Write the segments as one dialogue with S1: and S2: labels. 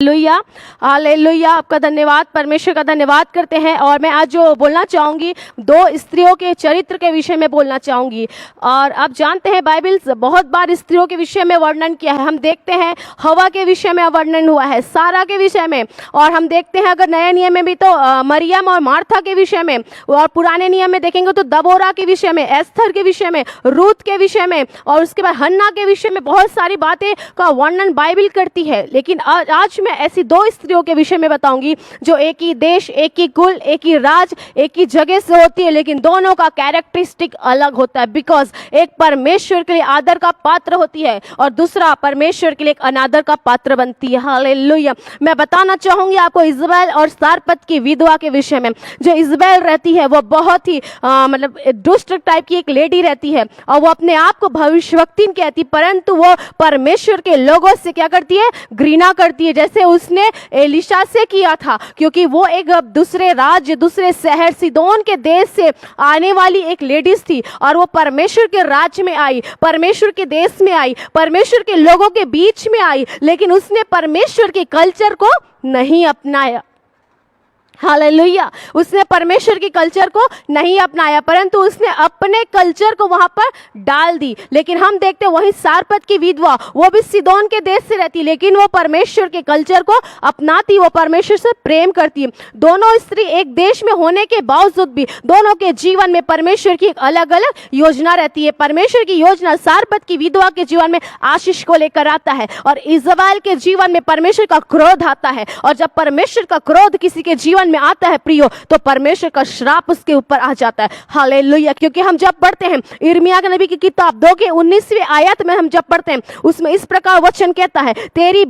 S1: Hallelujah, hallelujah. आपका धन्यवाद, परमेश्वर का धन्यवाद करते हैं। और मैं आज जो बोलना चाहूँगी, दो स्त्रियों के चरित्र के विषय में बोलना चाहूँगी। और आप जानते हैं बाइबल बहुत बार स्त्रियों के विषय में वर्णन किया है। हम देखते हैं हवा के विषय में वर्णन हुआ है, सारा के विषय में, और हम देखते हैं अगर नए नियम में भी तो मरियम और मार्था के विषय में, और पुराने नियम में देखेंगे तो दबोरा के विषय में, एस्थर के विषय में, रूत के विषय में, और उसके बाद हन्ना के विषय में बहुत सारी बातें का वर्णन बाइबल करती है। लेकिन आज मैं ऐसी दो स्त्रियों के विषय में बताऊंगी जो एक ही देश, एक ही कुल, एक ही राज, एक ही जगह से होती है, लेकिन दोनों का कैरेक्टरिस्टिक अलग होता है। बिकॉज एक परमेश्वर के लिए आदर का पात्र होती है और दूसरा परमेश्वर के लिए एक अनादर का पात्र बनती है। हालेलुया। मैं बताना चाहूंगी आपको इजबेल और सारपत की विधवा के विषय में। जो इजबेल रहती है वो बहुत ही मतलब दुष्ट टाइप की एक लेडी रहती है, और वो अपने आप को भविष्यवक्ता कहती, परंतु वो परमेश्वर के लोगों से क्या करती है, घृणा करती है, जैसे उसने एलिशा से किया था। क्योंकि वो एक दूसरे राज्य, दूसरे शहर सीदोन के देश से आने वाली एक लेडीज थी, और वो परमेश्वर के राज्य में आई, परमेश्वर के देश में आई, परमेश्वर के लोगों के बीच में आई, लेकिन उसने परमेश्वर के कल्चर को नहीं अपनाया। हालेलुया। उसने परमेश्वर की कल्चर को नहीं अपनाया, परंतु उसने अपने कल्चर को वहां पर डाल दी। लेकिन हम देखते हैं वहीं सारपत की विधवा, वो भी सीदोन के देश से रहती, लेकिन वो परमेश्वर के कल्चर को अपनाती, वो परमेश्वर से प्रेम करती। दोनों स्त्री एक देश में होने के बावजूद भी दोनों के जीवन में परमेश्वर की एक अलग अलग योजना रहती है। परमेश्वर की योजना सारपत की विधवा के जीवन में आशीष को लेकर आता है, और इजबेल के जीवन में परमेश्वर का क्रोध आता है। और जब परमेश्वर का क्रोध किसी के जीवन में आता है प्रियो, तो परमेश्वर का श्राप उसके ऊपर आ जाता है। हालेलुया। क्योंकि हम जब पढ़ते हैं यिर्मयाह के नबी की किताब 2 के 19वें आयत में, हम जब पढ़ते हैं उसमें इस प्रकार वचन कहता है, तेरी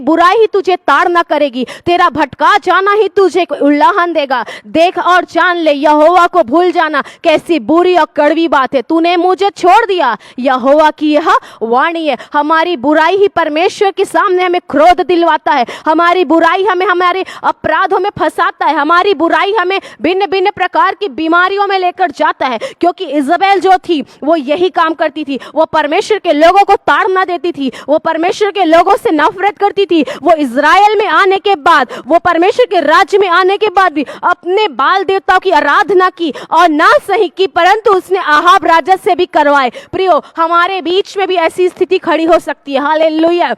S1: बुराई ही तुझे ताड़ ना करेगी, तेरा भटका जाना ही तुझे उल्लाहन देगा। देख और जान ले, यहोवा को भूल जाना कैसी बुरी और कड़वी बात है, तूने मुझे छोड़ दिया। यहोवा की यह वाणी है। हमारी बुराई ही परमेश्वर के सामने हमें क्रोध दिलवाता है, हमारी बुराई हमें हमारे अपराधों में फंसाता है, हमारी बुराई हमें भिन्न भिन्न प्रकार की बीमारियों में लेकर जाता है। क्योंकि इजबेल जो थी वो यही काम करती थी, वो परमेश्वर के लोगों को ताड़ना देती थी, वो परमेश्वर के लोगों से नफरत करती थी। वो इजराइल में आने के बाद, वो परमेश्वर के राज्य में आने के बाद भी अपने बाल देवताओं की आराधना की, और ना सही की, परंतु उसने आहाब राजा से भी करवाए। प्रियो, हमारे बीच में भी ऐसी स्थिति खड़ी हो सकती है। हालेलुया।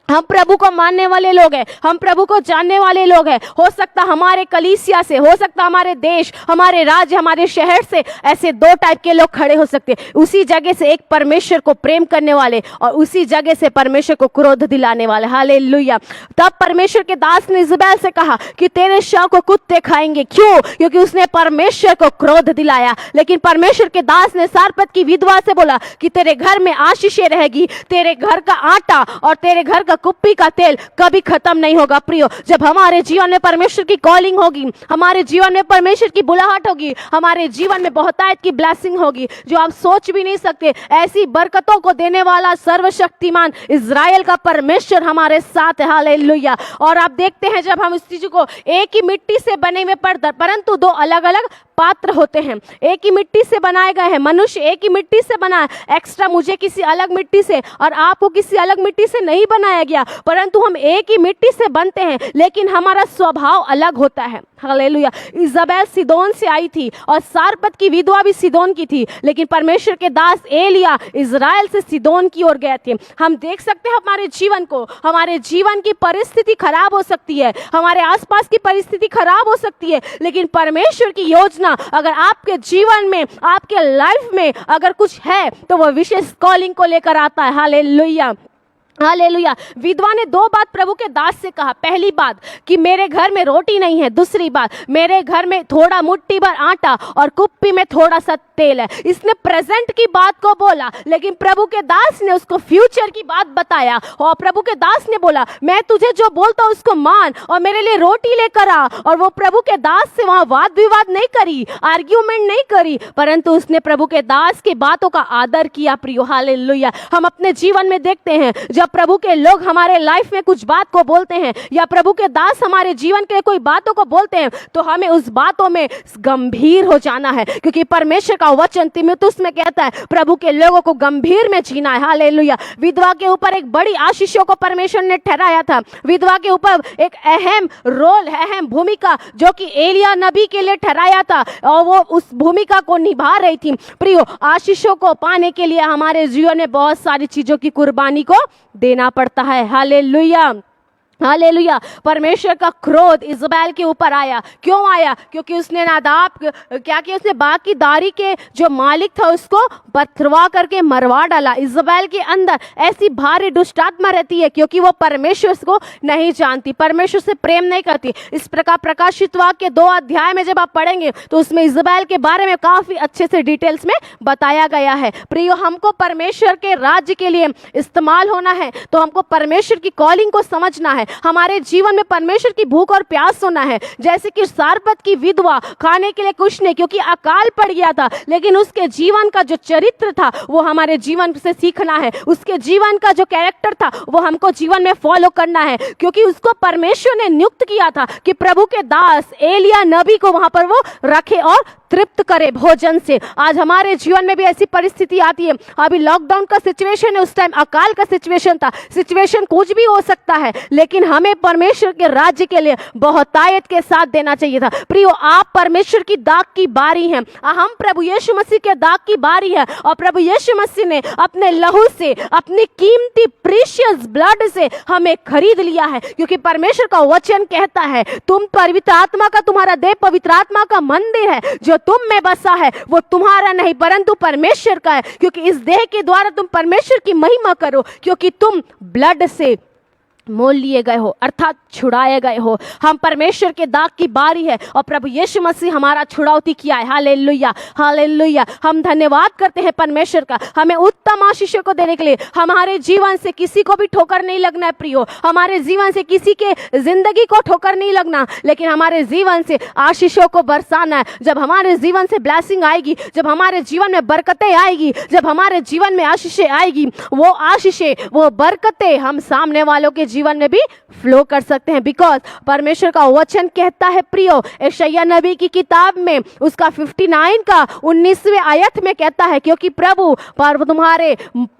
S1: हम प्रभु को मानने वाले लोग हैं, हम प्रभु को जानने वाले लोग हैं। हो सकता हमारे कलीसिया से, हो सकता हमारे देश, हमारे राज्य, हमारे शहर से ऐसे दो टाइप के लोग खड़े हो सकते हैं। उसी जगह से एक परमेश्वर को प्रेम करने वाले, और उसी जगह से परमेश्वर को क्रोध दिलाने वाले। हालेलुया। तब परमेश्वर के दास ने इजबेल से कहा कि तेरे शव को कुत्ते खाएंगे। क्यों? क्योंकि उसने परमेश्वर को क्रोध दिलाया। लेकिन परमेश्वर के दास ने सारपत की विधवा से बोला कि तेरे घर में आशीषें रहेगी, तेरे घर का आटा और तेरे घर कुप्पी का तेल कभी खत्म नहीं होगा। प्रियो, जब हमारे जीवन में परमेश्वर की कॉलिंग होगी, हमारे जीवन में परमेश्वर की बुलाहट होगी, हमारे जीवन में बहुतायत की ब्लेसिंग होगी जो आप सोच भी नहीं सकते। ऐसी बरकतों को देने वाला सर्वशक्तिमान इजराइल का परमेश्वर हमारे साथ है। हालेलुया। और आप देखते हैं जब हम इस चीज को, एक ही मिट्टी से बने हुए परंतु दो अलग अलग पात्र होते हैं, एक ही मिट्टी से बनाए गए हैं। मनुष्य एक ही मिट्टी से बना है, एक्स्ट्रा मुझे किसी अलग मिट्टी से और आपको किसी अलग मिट्टी से नहीं बनाया गया, परंतु हम एक ही मिट्टी से बनते हैं, लेकिन हमारा स्वभाव अलग होता है। हालेलुया। इजबेल सीदोन से आई थी और सारपत की विधवा भी सीदोन की थी, लेकिन परमेश्वर के दास एलिया इजराइल से सीदोन की ओर गए थे। हम देख सकते हैं हमारे जीवन को, हमारे जीवन की परिस्थिति खराब हो सकती है, हमारे आसपास की परिस्थिति खराब हो सकती है, लेकिन परमेश्वर की योजना अगर आपके जीवन में, आपके लाइफ में अगर कुछ है, तो वह विशेष कॉलिंग को लेकर आता है। हालेलुया। हालेलुया। विधवा ने 2 बात प्रभु के दास से कहा। पहली बात कि मेरे घर में रोटी नहीं है, दूसरी बात मेरे घर में थोड़ा मुट्ठी भर आटा और कुप्पी में थोड़ा सा तेल है। इसने प्रेजेंट की बात को बोला, लेकिन प्रभु के दास ने उसको फ्यूचर की बात बताया। और प्रभु के दास ने बोला, मैं तुझे जो बोलता हूँ उसको मान और मेरे लिए रोटी लेकर आ। और वो प्रभु के दास से वहां वाद विवाद नहीं करी, आर्ग्यूमेंट नहीं करी, परंतु उसने प्रभु के दास की बातों का आदर किया। प्रियो, हालेलुया। हम अपने जीवन में देखते हैं जब प्रभु के लोग हमारे लाइफ में कुछ बात को बोलते हैं या प्रभु के दास हमारे जीवन के कोई बातों को बोलते हैं, तो हमें उस बातों में गंभीर हो जाना है, क्योंकि परमेश्वर का वचन तीमुथियुस में कहता है प्रभु के लोगों को गंभीर में जीना है। हालेलुया। विधवा के ऊपर एक बड़ी आशीषों को परमेश्वर ने ठहराया था। विधवा के ऊपर एक अहम रोल, अहम भूमिका जो कि एलिया नबी के लिए ठहराया था, और वो उस भूमिका को निभा रही थी। प्रियो, आशीषों को पाने के लिए हमारे जीवन में बहुत सारी चीजों की कुर्बानी को देना पड़ता है। Hallelujah, hallelujah. परमेश्वर का क्रोध इजबेल के ऊपर आया। क्यों आया? क्योंकि उसने नादाब क्या किया, उसने बाकीदारी के जो मालिक था उसको पथरवा करके मरवा डाला। इजबेल के अंदर ऐसी भारी दुष्ट आत्मा रहती है क्योंकि वो परमेश्वर को नहीं जानती, परमेश्वर से प्रेम नहीं करती। इस प्रकार प्रकाशित वाक्य 2 अध्याय में जब आप पढ़ेंगे तो उसमें इजबेल के बारे में काफी अच्छे से डिटेल्स में बताया गया है। प्रियो, हमको परमेश्वर के राज्य के लिए इस्तेमाल होना है तो हमको परमेश्वर की कॉलिंग को समझना है। हमारे जीवन में परमेश्वर की भूख और प्यास होना है। जैसे कि सारपत की विधवा खाने के लिए कुछ नहीं, क्योंकि अकाल पड़ गया था, लेकिन उसके जीवन का जो चरित्र था वो हमारे जीवन से सीखना है। उसके जीवन का जो कैरेक्टर था वो हमको जीवन में फॉलो करना है, क्योंकि उसको परमेश्वर ने नियुक्त किया था कि प्रभु के दास एलिया नबी को वहां पर वो रखे और तृप्त करे भोजन से। आज हमारे जीवन में भी ऐसी परिस्थिति आती है। अभी लॉकडाउन का सिचुएशन है, उस टाइम अकाल का सिचुएशन था। सिचुएशन कुछ भी हो सकता है, लेकिन हमें परमेश्वर के राज्य के लिए बहुतायत के साथ देना चाहिए था। प्रियो, आप परमेश्वर की दाग की बारी हैं, हम प्रभु यीशु मसीह के दाग की बारी है, और प्रभु यीशु मसीह ने अपने लहू से, अपनी कीमती प्रीशियस ब्लड से हमें खरीद लिया है। क्योंकि परमेश्वर का वचन कहता है तुम पवित्र आत्मा का, तुम्हारा देह पवित्र आत्मा का मंदिर है, जो तुम में बसा है वो तुम्हारा नहीं परंतु परमेश्वर का है। क्योंकि इस देह के द्वारा तुम परमेश्वर की महिमा करो, क्योंकि तुम ब्लड से मोल लिए गए हो, अर्थात छुड़ाए गए हो। हम परमेश्वर के दाग की बारी है और प्रभु यीशु मसीह हमारा छुड़ौती किया है। Hallelujah, hallelujah. हम धन्यवाद करते हैं परमेश्वर का, हमें उत्तम आशीषों को देने के लिए। हमारे जीवन से किसी को भी ठोकर नहीं लगना है प्रियो, हमारे जीवन से किसी के जिंदगी को ठोकर नहीं लगना, लेकिन हमारे जीवन से आशीषों को बरसाना है। जब हमारे जीवन से ब्लेसिंग आएगी, जब हमारे जीवन में बरकतें आएगी, जब हमारे जीवन में आशीषें आएगी, वो आशीषें, वो बरकतें हम सामने वालों के जीवन में भी फ्लो कर सकते हैं। बिकॉज परमेश्वर का वचन कहता है प्रियो, यशायाह नबी की किताब में उसका 59 का 19वें आयत में कहता है, क्योंकि प्रभु पर तुम्हारे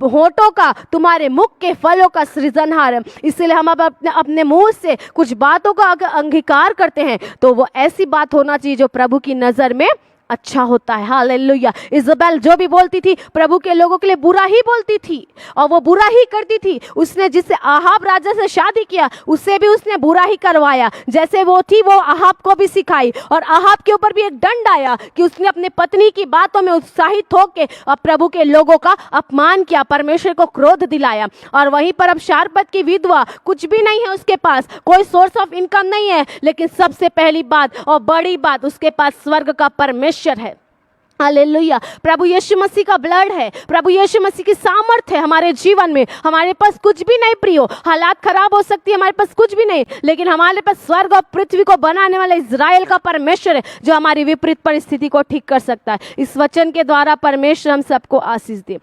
S1: होठों का, तुम्हारे मुख के फलों का सृजनहार है। इसलिए हम अब अपने मुंह से कुछ बातों का अंगीकार करते हैं तो वो ऐसी बात होना चाहिए जो प्रभु की नजर में अच्छा होता है। हालेलुया। इजबेल जो भी बोलती थी प्रभु के लोगों के लिए बुरा ही बोलती थी और वो बुरा ही करती थी। उसने जिससे आहाब राजा से शादी किया उससे भी उसने बुरा ही करवाया। जैसे वो थी वो आहाब को भी सिखाई, और आहाब के ऊपर भी एक दंड आया कि उसने अपनी पत्नी की बातों में उत्साहित होकर अब प्रभु के लोगों का अपमान किया, परमेश्वर को क्रोध दिलाया। और वहीं पर अब सारपत की विधवा, कुछ भी नहीं है उसके पास, कोई सोर्स ऑफ इनकम नहीं है, लेकिन सबसे पहली बात और बड़ी बात, उसके पास स्वर्ग का परमेश्वर है। हालेलुया। प्रभु यीशु मसीह का ब्लड है, प्रभु यीशु मसीह की सामर्थ है हमारे जीवन में। हमारे पास कुछ भी नहीं प्रियो, हालात खराब हो सकती है, हमारे पास कुछ भी नहीं, लेकिन हमारे पास स्वर्ग और पृथ्वी को बनाने वाला इजराइल का परमेश्वर है जो हमारी विपरीत परिस्थिति को ठीक कर सकता है। इस वचन के द्वारा परमेश्वर हम सबको आशीष दे।